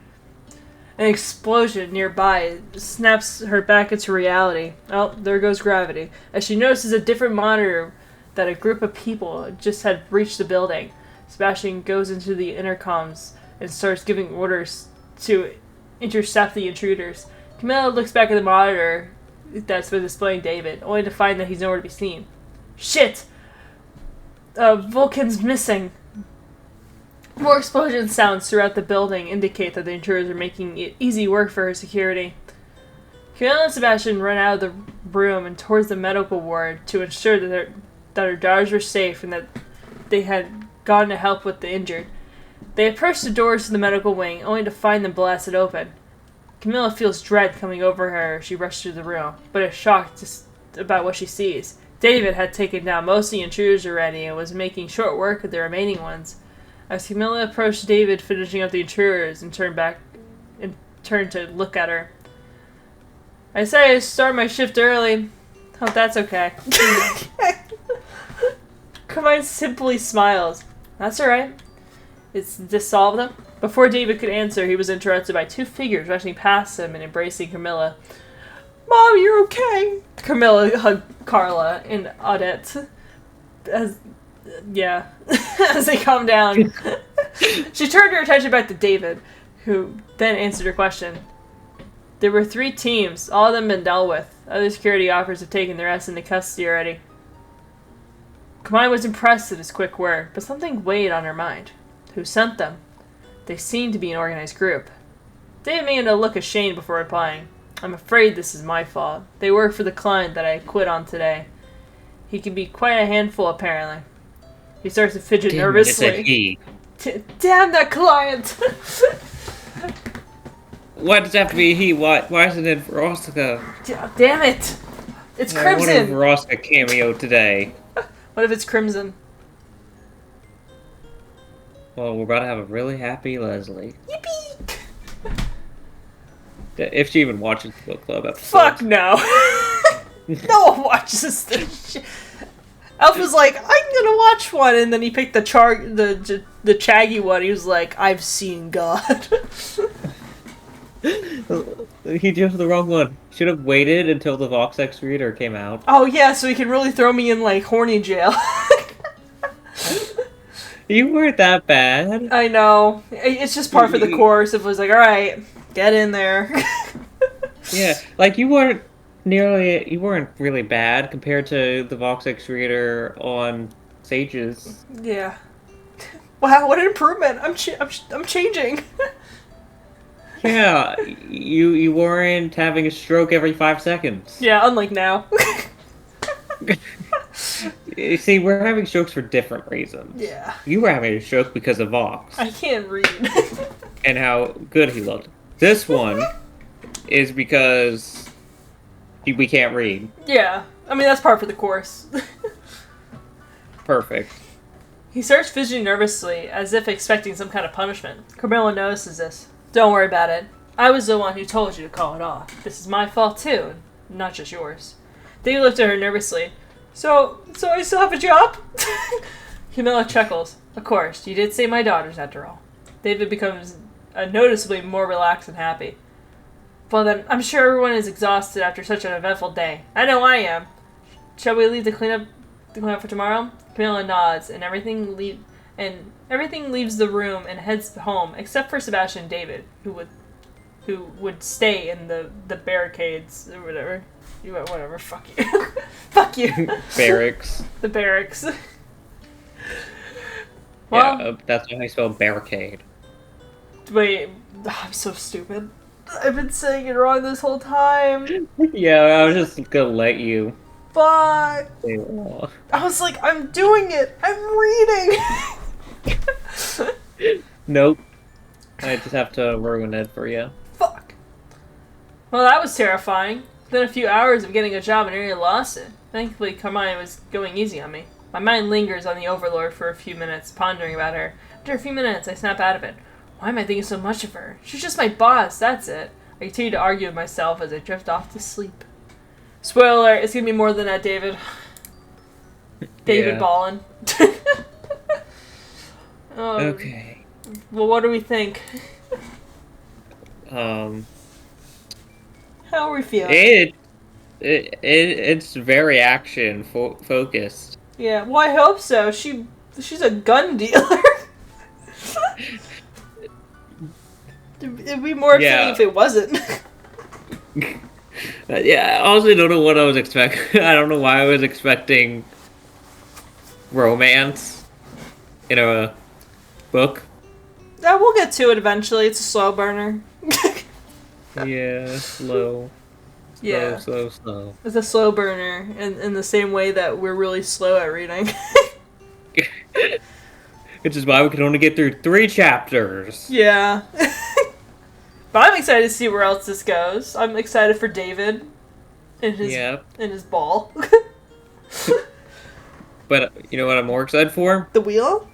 An explosion nearby snaps her back into reality. Oh, there goes gravity. As she notices a different monitor that a group of people just had reached the building. Sebastian goes into the intercoms and starts giving orders to intercept the intruders. Camilla looks back at the monitor that's been displaying David, only to find that he's nowhere to be seen. Shit! Vulcan's missing. More explosion sounds throughout the building indicate that the intruders are making it easy work for her security. Camilla and Sebastian run out of the room and towards the medical ward to ensure that her daughters were safe and that they had gone to help with the injured. They approach the doors to the medical wing, only to find them blasted open. Camilla feels dread coming over her as she rushes through the room, but is shocked about what she sees. David had taken down most of the intruders already and was making short work of the remaining ones. As Camilla approached David finishing up the intruders and turned to look at her. I say I start my shift early. Hope that's okay. Carmine simply smiles. That's alright. It's dissolved them. Before David could answer, he was interrupted by 2 figures rushing past him and embracing Carmilla. Mom, you're okay. Carmilla hugged Carla and Odette. As they calmed down. She turned her attention back to David, who then answered her question. There were 3 teams, all of them been dealt with. Other security officers have taken the rest into custody already. Carmine was impressed at his quick word, but something weighed on her mind. Who sent them? They seemed to be an organized group. David began to look ashamed before replying. I'm afraid this is my fault. They work for the client that I quit on today. He can be quite a handful, apparently. He starts to fidget nervously. It's a he. Damn that client! Why does it have to be a he? Why isn't it Verostica? Damn it! It's Crimson! I wanted a Verostica cameo today. What if it's Crimson? Well, we're about to have a really happy Leslie. Yippee! If she even watches the book club episode. Fuck no! No one watches this shit. Elf was like, I'm gonna watch one, and then he picked the Chaggy one. He was like, I've seen God. He chose the wrong one. Should have waited until the VoxX reader came out. Oh yeah, so he can really throw me in like horny jail. You weren't that bad. I know. It's just par for the course. It was like, alright, get in there. Yeah, like you weren't really bad compared to the VoxX reader on Sages. Yeah. Wow, what an improvement! I'm changing. Yeah, you weren't having a stroke every 5 seconds. Yeah, unlike now. You see, we're having strokes for different reasons. Yeah. You were having a stroke because of Vox. I can't read. And how good he looked. This one is because we can't read. Yeah. I mean, that's par for the course. Perfect. He starts fidgeting nervously, as if expecting some kind of punishment. Carmilla notices this. Don't worry about it. I was the one who told you to call it off. This is my fault too, not just yours. David looked at her nervously. So I still have a job? Carmilla chuckles. Of course, you did save my daughters after all. David becomes noticeably more relaxed and happy. Well then, I'm sure everyone is exhausted after such an eventful day. I know I am. Shall we leave the cleanup for tomorrow? Camilla nods, and everything leaves the room and heads home, except for Sebastian and David, who would stay in the barricades or whatever. Whatever. Fuck you. Fuck you. Barracks. The barracks. Well, yeah, that's how you spell barricade. Wait, I'm so stupid. I've been saying it wrong this whole time. Yeah, I was just gonna let you. Fuck. I was like, I'm doing it. I'm reading. Nope. I just have to ruin it for you. Fuck. Well, that was terrifying. Then a few hours of getting a job and nearly lost it. Thankfully, Carmine was going easy on me. My mind lingers on the Overlord for a few minutes, pondering about her. After a few minutes, I snap out of it. Why am I thinking so much of her? She's just my boss, that's it. I continue to argue with myself as I drift off to sleep. Spoiler, it's gonna be more than that, David. David Ballin. Okay. Well, what do we think? How are we feeling? It's very action focused. Yeah, well, I hope so. She's a gun dealer. It'd be more fitting if it wasn't. Yeah, I honestly don't know what I was expecting. I don't know why I was expecting romance in a book. Yeah, we'll get to it eventually. It's a slow burner. Yeah, slow. Yeah. Slow. It's a slow burner in the same way that we're really slow at reading. Which is why we can only get through 3 chapters. Yeah. But I'm excited to see where else this goes. I'm excited for David and his ball. But you know what I'm more excited for? The wheel?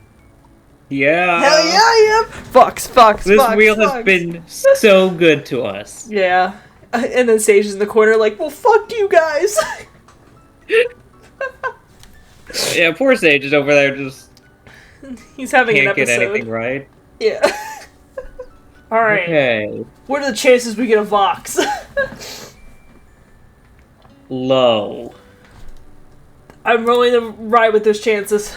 Yeah. Hell yeah, I am. Fox. This wheel has been so good to us. Yeah. And then Sage is in the corner like, well, fuck you guys. Yeah, poor Sage is over there just... He's having an episode. Can't get anything right. Yeah. Alright. Okay. What are the chances we get a Vox? Low. I'm rolling to ride with those chances.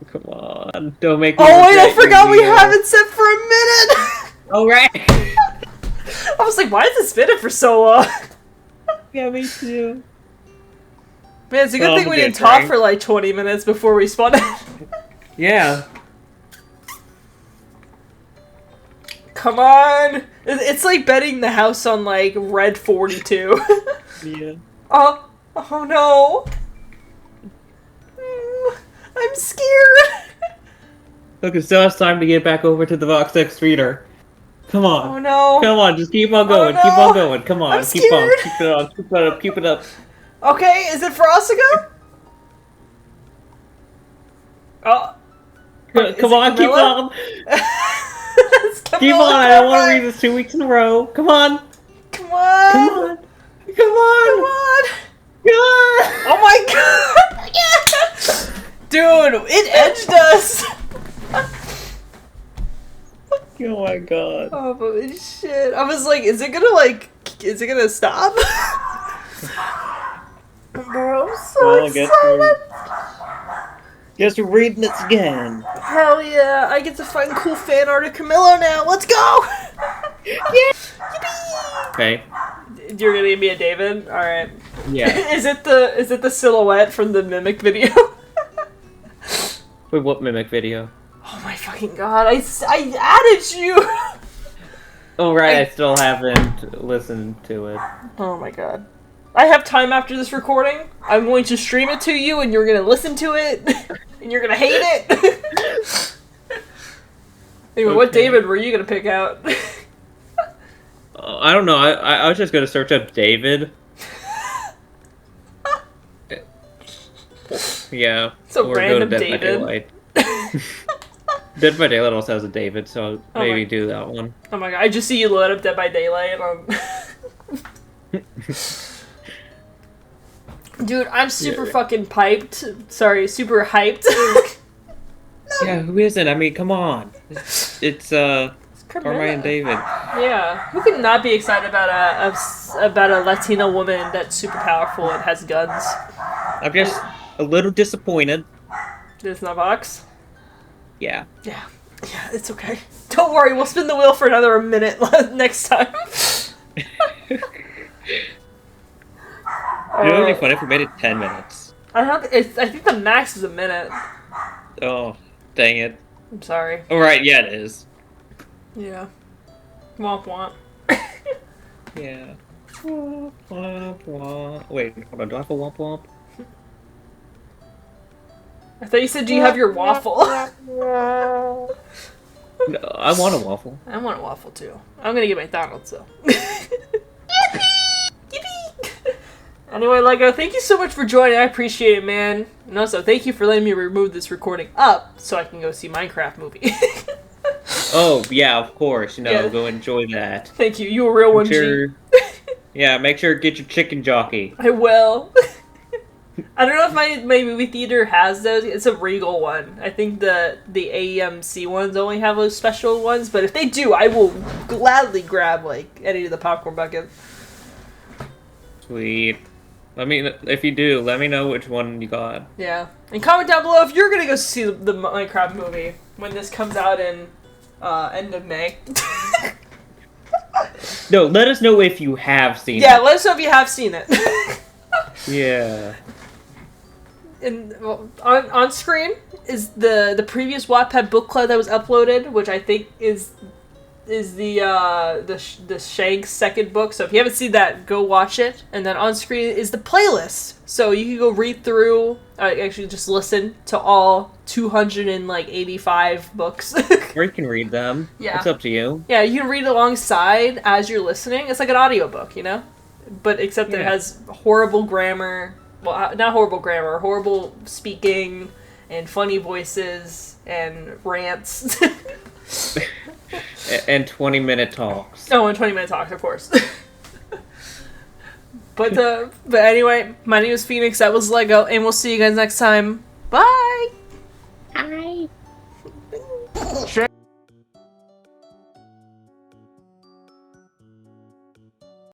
Come on. Don't make me Oh wait, I forgot we haven't set for a minute! Alright. I was like, why is it spinning for so long? Yeah, me too. Man, it's a good thing we didn't talk for like 20 minutes before we spun it. Yeah. come on! It's like betting the house on, like, red 42. Yeah. Oh no! I'm scared! Look, it still has time to get back over to the Vox X Reader. Come on. Oh no! Come on, just keep on going, no. keep on going. Come on, I'm keep on, scared. keep it on, keep it up, keep it up. Okay, is it for us to go? Oh. Come on, keep on. Keep Camilla on, I don't want to Carmine. read this 2 weeks in a row. Come on. Come on! Come on. Come Come on. on! Come on. Oh my god! Yeah! Dude, it edged us! Oh my god. Oh, but shit. I was like, is it gonna stop? Bro, I'm so Well, excited! Guess we're reading this again. Hell yeah, I get to find cool fan art of Carmilla now, let's go! Yeah! Yippee! Okay. You're gonna give me a David? Alright. Yeah. Is it the silhouette from the Mimic video? Wait, what Mimic video? Oh my fucking god, I added you! Oh right, I still haven't listened to it. Oh my god. I have time after this recording. I'm going to stream it to you and you're gonna listen to it and you're gonna hate it. Anyway, what Okay. David were you gonna pick out? I don't know, I was just gonna search up David. Yeah. So or random go to Dead by David. Daylight. Dead by Daylight also has a David, so Oh maybe my- do that one. Oh my god, I just see you load up Dead by Daylight. Dude, I'm super Yeah. fucking piped. Sorry, super hyped. Yeah, who isn't? I mean, come on. It's Carmine and David. Yeah, who could not be excited about a Latina woman that's super powerful and has guns? I'm just a little disappointed. There's no box. Yeah. Yeah, it's okay. Don't worry, we'll spin the wheel for another minute next time. You know, it would be funny if we made it 10 minutes. I think the max is a minute. Oh, dang it. I'm sorry. Oh, right, yeah, it is. Yeah. Womp womp. Yeah. Womp, womp, womp. Wait, hold on, do I have a womp womp? I thought you said, do you have your waffle? No, I want a waffle. I want a waffle too. I'm gonna get McDonald's though. Yippee! Anyway, Lego, thank you so much for joining. I appreciate it, man. And also, thank you for letting me remove this recording up so I can go see Minecraft movie. Oh, yeah, of course. Yeah. Go enjoy that. Thank you. You a real one, Make sure, yeah, make sure to get your chicken jockey. I will. I don't know if my movie theater has those. It's a Regal one. I think the AMC ones only have those special ones, but if they do, I will gladly grab, like, any of the popcorn buckets. Sweet. If you do, let me know which one you got. Yeah. And comment down below if you're gonna go see the Minecraft movie when this comes out in end of May. No, let us know if you have seen Yeah, it. let us know if you have seen it. Yeah. And well, on screen is the previous Wattpad book club that was uploaded, which I think is the Shanks second book. So if you haven't seen that, go watch it. And then on screen is the playlist, so you can go read through. Actually, just listen to all 285 books. Or you can read them. Yeah. It's up to you. Yeah, you can read alongside as you're listening. It's like an audiobook, you know? But except that it Yeah. has horrible grammar. Well, not horrible grammar, horrible speaking, and funny voices, and rants. And 20-minute talks. Oh, and 20-minute talks, of course. But anyway, my name is Phoenix, that was Lego, and we'll see you guys next time. Bye! Hi.